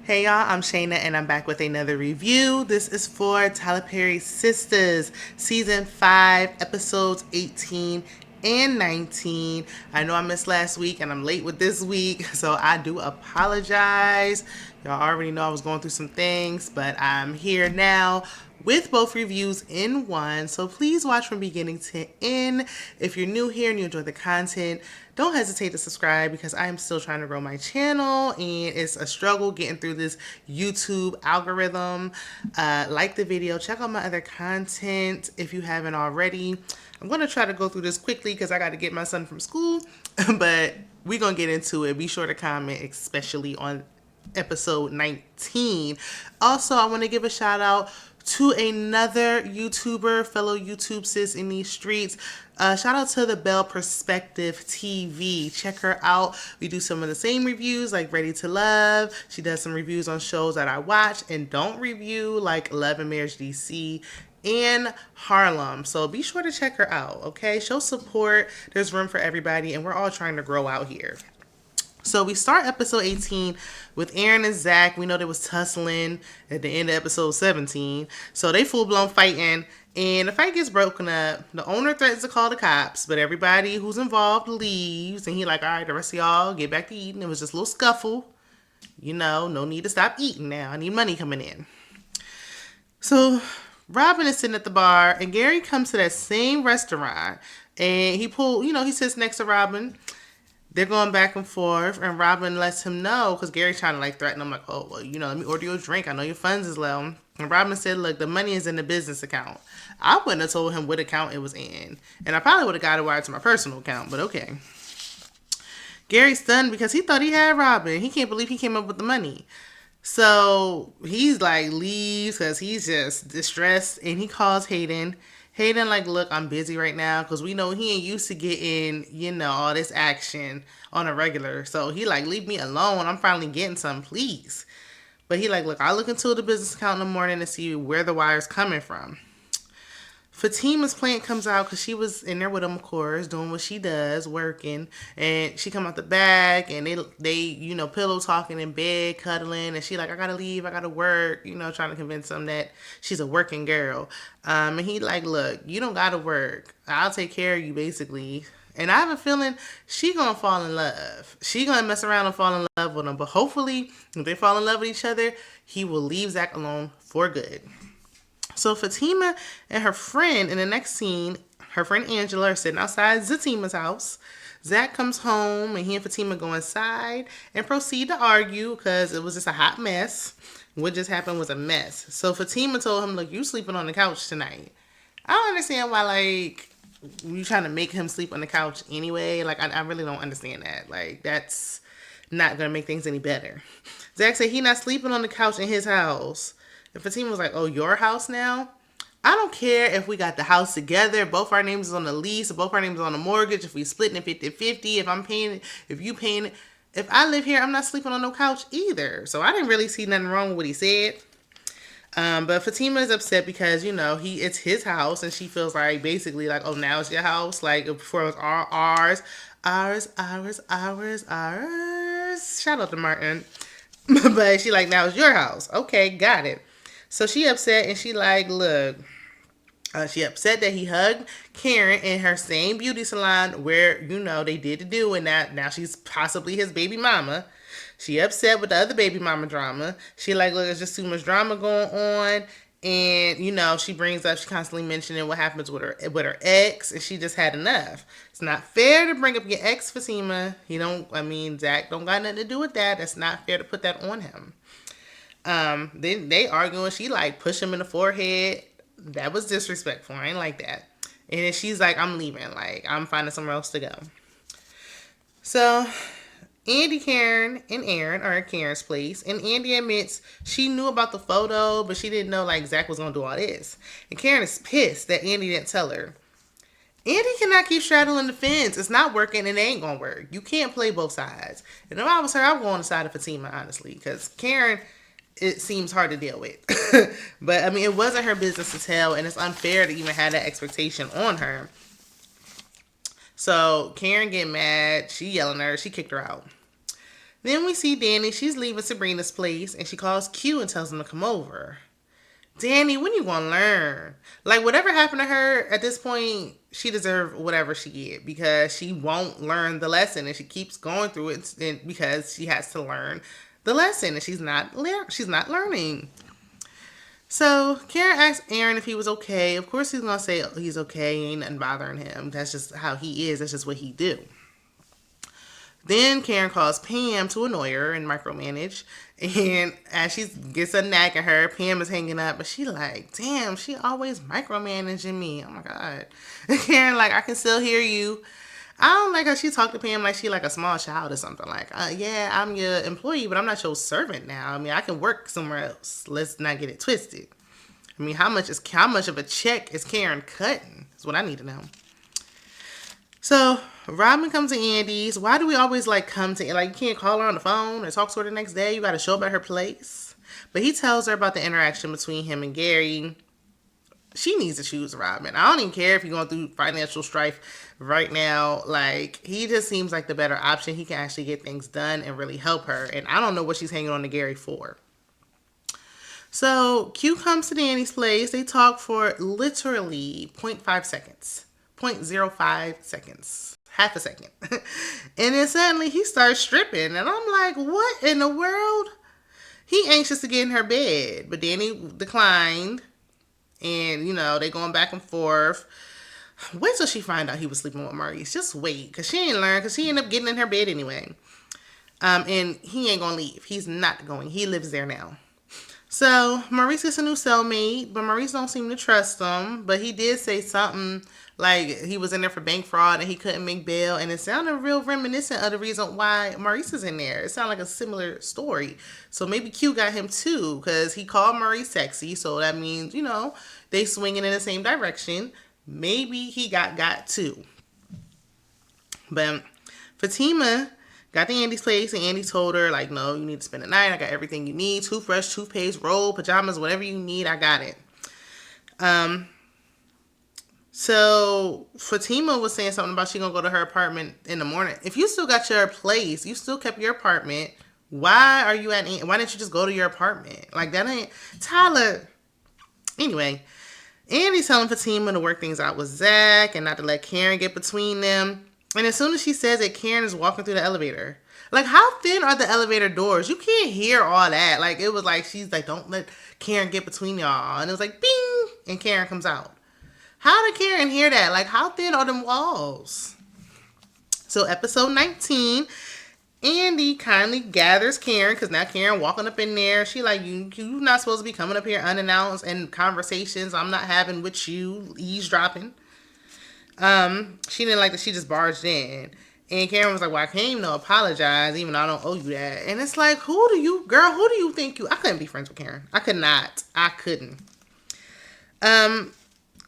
Hey y'all, I'm Shayna and I'm back with another review. This is for Tyler Perry's Sistas, Season 5, Episodes 18 and 19. I know I missed last week and I'm late with this week, so I do apologize. Y'all already know I was going through some things, but I'm here now with both reviews in one. So please watch from beginning to end. If you're new here and you enjoy the content, don't hesitate to subscribe because I am still trying to grow my channel and it's a struggle getting through this YouTube algorithm. Like the video, check out my other content if you haven't already. I'm going to try to go through this quickly because I got to get my son from school, but we're going to get into it. Be sure to comment, especially on episode 19. Also, I want to give a shout out to another YouTuber, fellow YouTube sis in these streets. Shout out to the Bell Perspective TV. Check her out. We do some of the same reviews like Ready to Love. She does some reviews on shows that I watch and don't review like Love and Marriage DC and Harlem. So be sure to check her out, okay? Show support. There's room for everybody and we're all trying to grow out here. So we start episode 18 with Aaron and Zach. We know they was tussling at the end of episode 17. So they full-blown fighting. And the fight gets broken up. The owner threatens to call the cops. But everybody who's involved leaves. And he like, all right, the rest of y'all get back to eating. It was just a little scuffle. You know, no need to stop eating now. I need money coming in. So Robin is sitting at the bar. And Gary comes to that same restaurant. And he sits next to Robin. They're going back and forth, and Robin lets him know, because Gary's trying to, like, threaten him, like, oh, well, let me order you a drink. I know your funds is low. And Robin said, look, the money is in the business account. I wouldn't have told him what account it was in. And I probably would have got it wired to my personal account, but okay. Gary's stunned because he thought he had Robin. He can't believe he came up with the money. So he's, like, leaves because he's just distressed, and he calls Hayden. Hayden like, look, I'm busy right now because we know he ain't used to getting, all this action on a regular. So he like, leave me alone. I'm finally getting some, please. But he like, look, I'll look into the business account in the morning to see where the wire's coming from. Fatima's plant comes out because she was in there with him, of course, doing what she does, working. And she come out the back and they pillow talking in bed, cuddling. And she like, I got to leave. I got to work, trying to convince him that she's a working girl. And he like, look, you don't got to work. I'll take care of you, basically. And I have a feeling she going to fall in love. She going to mess around and fall in love with him. But hopefully, if they fall in love with each other, he will leave Zach alone for good. So Fatima and her friend in the next scene, her friend Angela, are sitting outside Zatima's house. Zach comes home and he and Fatima go inside and proceed to argue because it was just a hot mess. What just happened was a mess. So Fatima told him, look, you sleeping on the couch tonight. I don't understand why, like, you trying to make him sleep on the couch anyway. Like, I really don't understand that. Like, that's not going to make things any better. Zach said he not sleeping on the couch in his house. And Fatima was like, oh, your house now? I don't care if we got the house together, both our names is on the lease, both our names is on the mortgage, if we splitting it 50-50, if I'm paying it, if you paying it. If I live here, I'm not sleeping on no couch either. So I didn't really see nothing wrong with what he said. But Fatima is upset because, it's his house and she feels like basically like, oh, now it's your house. Like before it was ours. Shout out to Martin. But she like, now it's your house. Okay, got it. So she upset and she like, look, she upset that he hugged Karen in her same beauty salon where, they did the do and now she's possibly his baby mama. She upset with the other baby mama drama. She like, look, there's just too much drama going on. And, she constantly mentioning what happens with her ex and she just had enough. It's not fair to bring up your ex, Fatima. Zach don't got nothing to do with that. That's not fair to put that on him. Then they arguing. She like push him in the forehead. That was disrespectful. I ain't like that. And then she's like, I'm leaving. Like, I'm finding somewhere else to go. So Andi, Karen, and Aaron are at Karen's place. And Andi admits she knew about the photo, but she didn't know like Zach was going to do all this. And Karen is pissed that Andi didn't tell her. Andi cannot keep straddling the fence. It's not working and it ain't going to work. You can't play both sides. And if I was her, I would go on the side of Fatima, honestly. Because Karen, it seems hard to deal with. But, it wasn't her business to tell. And it's unfair to even have that expectation on her. So Karen get mad. She yelling at her. She kicked her out. Then we see Dani. She's leaving Sabrina's place, and she calls Q and tells him to come over. Dani, when you gonna learn? Like, whatever happened to her at this point, she deserved whatever she get because she won't learn the lesson, and she keeps going through it because she has to learn the lesson, and she's not learning. So Karen asked Aaron if he was okay. Of course, he's gonna say he's okay. Ain't nothing bothering him. That's just how he is. That's just what he do. Then Karen calls Pam to annoy her and micromanage. And as she gets a nag at her, Pam is hanging up, but she like, damn, she always micromanaging me. Oh my God. Karen like, I can still hear you. I don't like how she talked to Pam like she like a small child or something. Like, yeah, I'm your employee, but I'm not your servant now. I mean, I can work somewhere else. Let's not get it twisted. I mean, how much of a check is Karen cutting? That's what I need to know. So Robin comes to Andy's. Why do we always like come to like you can't call her on the phone or talk to her the next day? You got to show up at her place. But he tells her about the interaction between him and Gary. She needs to choose Robin. I don't even care if you're going through financial strife right now. Like, he just seems like the better option. He can actually get things done and really help her. And I don't know what she's hanging on to Gary for. So Q comes to Dani's place. They talk for literally 0.5 seconds. 0.05 seconds. Half a second. And then suddenly he starts stripping. And I'm like, what in the world? He anxious to get in her bed. But Dani declined. And, you know, they going back and forth. Wait till she find out he was sleeping with Maurice. Just wait. Because she ain't learned. Because she ended up getting in her bed anyway. And he ain't going to leave. He's not going. He lives there now. So, Maurice gets a new cellmate. But Maurice don't seem to trust him. But he did say something like he was in there for bank fraud and he couldn't make bail. And it sounded real reminiscent of the reason why Maurice is in there. It sounded like a similar story. So maybe Q got him too because he called Maurice sexy. So that means, you know, they swinging in the same direction. Maybe he got too. But Fatima got to Andy's place and Andy told her, like, no, you need to spend the night. I got everything you need. Toothbrush, toothpaste, roll, pajamas, whatever you need, I got it. So Fatima was saying something about she gonna go to her apartment in the morning. If you still got your place, you still kept your apartment. Why didn't you just go to your apartment? Like that ain't Tyler. Anyway, Andy's telling Fatima to work things out with Zach and not to let Karen get between them. And as soon as she says it, Karen is walking through the elevator. Like, how thin are the elevator doors? You can't hear all that. Like, it was like, she's like, don't let Karen get between y'all. And it was like, bing, and Karen comes out. How did Karen hear that? Like, how thin are them walls? So, episode 19, Andi kindly gathers Karen, because now Karen walking up in there. She like, you not supposed to be coming up here unannounced and conversations I'm not having with you, eavesdropping. She didn't like that she just barged in. And Karen was like, well, I came to apologize, even though I don't owe you that. And it's like, who do you think you... I couldn't be friends with Karen. I could not. I couldn't.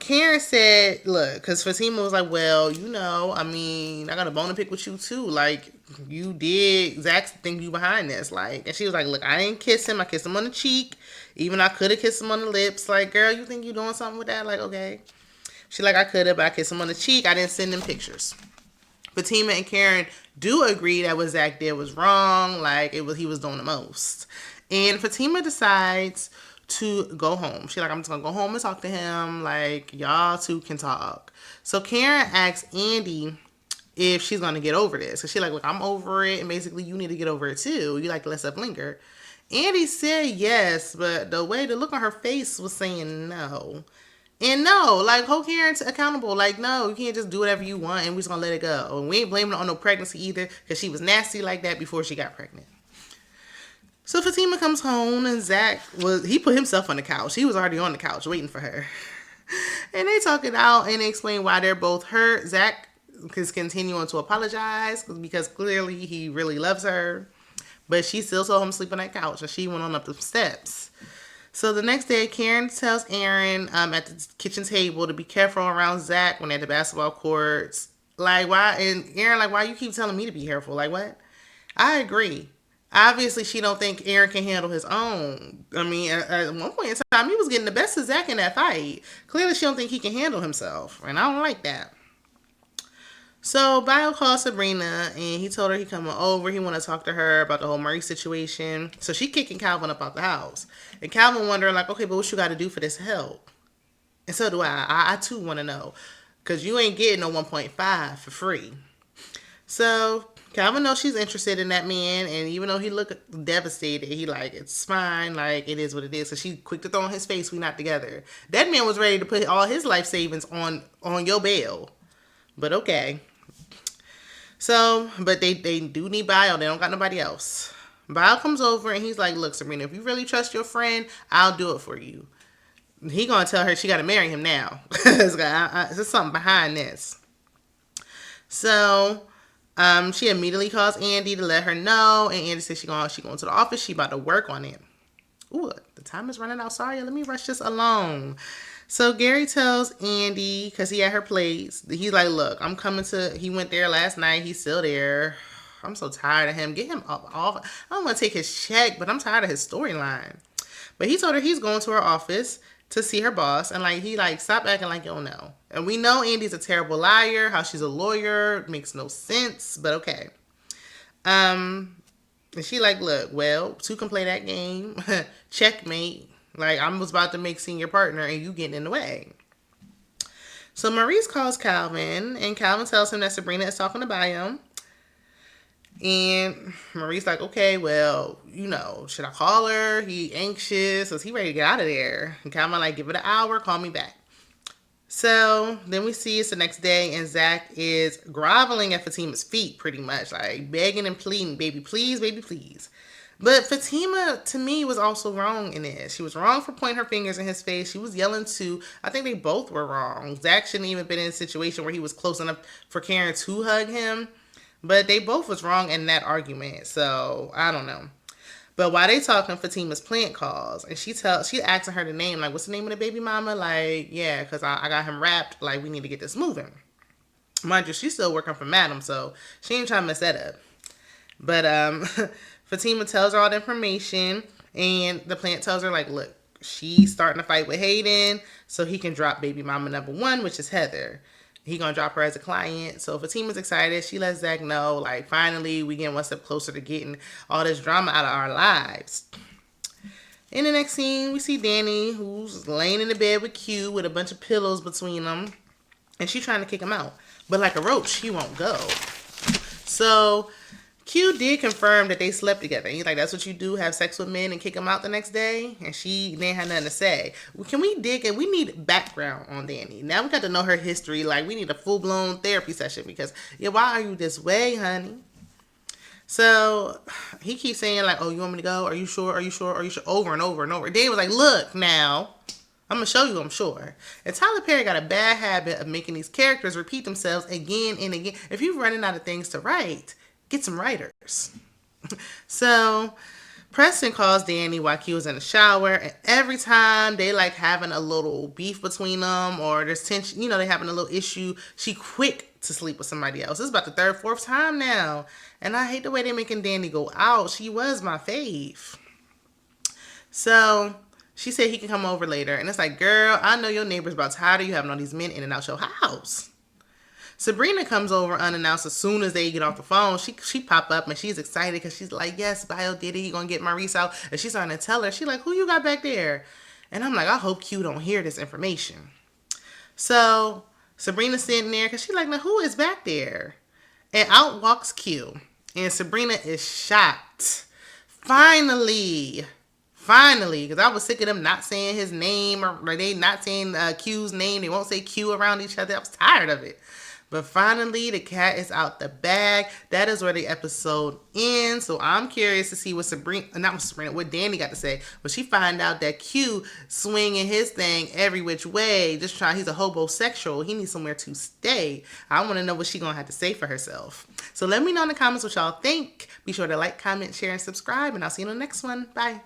Karen said, look, because Fatima was like, well, you know, I mean, I got a bone to pick with you too. Like, you did, Zach think you behind this. Like, and she was like, look, I didn't kiss him. I kissed him on the cheek. Even I could have kissed him on the lips. Like, girl, you think you doing something with that? Like, okay. She like, I could have, but I kissed him on the cheek. I didn't send him pictures. Fatima and Karen do agree that what Zach did was wrong. Like, he was doing the most. And Fatima decides to go home. She like, I'm just gonna go home and talk to him. Like, y'all two can talk. So Karen asks Andi if she's gonna get over this. So she like, look, I'm over it, and basically you need to get over it too. You like to let stuff linger. Andi said yes, but the look on her face was saying no. And no, like, hold Karen accountable. Like, no, you can't just do whatever you want and we're just gonna let it go. And we ain't blaming her on no pregnancy either, because she was nasty like that before she got pregnant. So Fatima comes home and Zach he put himself on the couch. He was already on the couch waiting for her. And they talk it out and they explain why they're both hurt. Zach is continuing to apologize because clearly he really loves her. But she still saw him sleep on that couch and she went on up the steps. So the next day, Karen tells Aaron at the kitchen table to be careful around Zach when they're at the basketball courts. Like, why? And Aaron, like, why you keep telling me to be careful? Like, what? I agree. Obviously, she don't think Aaron can handle his own. I mean, at one point in time, he was getting the best of Zach in that fight. Clearly, she don't think he can handle himself. And I don't like that. So Bayo called Sabrina and he told her he coming over. He want to talk to her about the whole Maurice situation. So she kicking Calvin up out the house. And Calvin wondering like, okay, but what you got to do for this help? And so do I. I too want to know. Because you ain't getting no 1.5 for free. So Calvin knows she's interested in that man, and even though he looked devastated, he like, it's fine, like it is what it is. So she quick to throw in his face, we not together. That man was ready to put all his life savings on your bail. But okay. So, but they do need Bayo. They don't got nobody else. Bayo comes over and he's like, look, Sabrina, if you really trust your friend, I'll do it for you. He gonna tell her she gotta marry him now. There's something behind this. So she immediately calls Andi to let her know, and Andi says she going to the office. She about to work on it. Ooh, the time is running out. Sorry, let me rush this along. So Gary tells Andi, because he at her place, he's like, look, I'm coming to, he went there last night. He's still there. I'm so tired of him. Get him up off. I don't want to take his check, but I'm tired of his storyline. But he told her he's going to her office to see her boss, and like he like stop acting like you don't know. And we know Andy's a terrible liar. How she's a lawyer makes no sense, but okay. And she like, look, well, two can play that game. Checkmate. Like I was about to make senior partner, and you getting in the way. So Maurice calls Calvin, and Calvin tells him that Sabrina is talking to Bayo. And Maurice like, okay, well, you know, should I call her? He anxious. Is he ready to get out of there? And Calvin like, give it an hour, call me back. So then we see it's the next day, and Zach is groveling at Fatima's feet pretty much, like begging and pleading, baby, please, baby, please. But Fatima, to me, was also wrong in this. She was wrong for pointing her fingers in his face. She was yelling too. I think they both were wrong. Zach shouldn't even been in a situation where he was close enough for Karen to hug him. But they both was wrong in that argument. So, I don't know. But while they talking, Fatima's plant calls. And she asking her the name. Like, what's the name of the baby mama? Like, yeah, because I got him wrapped. Like, we need to get this moving. Mind you, she's still working for Madam. So, she ain't trying to mess that up. But, Fatima tells her all the information. And the plant tells her, like, look, she's starting to fight with Hayden. So, he can drop baby mama number 1, which is Heather. He gonna drop her as a client. So Fatima's excited. She lets Zach know, like, finally we getting one step closer to getting all this drama out of our lives. In the next scene, we see Dani, who's laying in the bed with Q with a bunch of pillows between them, and she's trying to kick him out. But like a roach, he won't go. So Q did confirm that they slept together. He's like, that's what you do, have sex with men and kick them out the next day? And she didn't have nothing to say. Can we dig in? We need background on Dani. Now we got to know her history. Like, we need a full-blown therapy session because, yeah, why are you this way, honey? So he keeps saying, like, oh, you want me to go? Are you sure? Are you sure? Are you sure? Over and over and over. Dani was like, look, now, I'm going to show you, I'm sure. And Tyler Perry got a bad habit of making these characters repeat themselves again and again. If you're running out of things to write, get some writers. So Preston calls Dani while Q was in the shower, and every time they like having a little beef between them or there's tension, you know, they having a little issue, she quick to sleep with somebody else. This is about the third, fourth time now. And I hate the way they're making Dani go out. She was my fave. So she said he can come over later. And it's like, girl, I know your neighbor's about tired of you having all these men in and out your house. Sabrina comes over unannounced as soon as they get off the phone. She pop up and she's excited because she's like, yes, Bayo did it. He gonna get Maurice out. And she's starting to tell her. She's like, who you got back there? And I'm like, I hope Q don't hear this information. So Sabrina's sitting there because she's like, now who is back there? And out walks Q. And Sabrina is shocked. Finally, because I was sick of them not saying his name or they not saying Q's name. They won't say Q around each other. I was tired of it. But finally, the cat is out the bag. That is where the episode ends. So I'm curious to see what what Dani got to say. But she find out that Q swinging his thing every which way. He's a hobosexual. He needs somewhere to stay. I want to know what she going to have to say for herself. So let me know in the comments what y'all think. Be sure to like, comment, share, and subscribe. And I'll see you in the next one. Bye.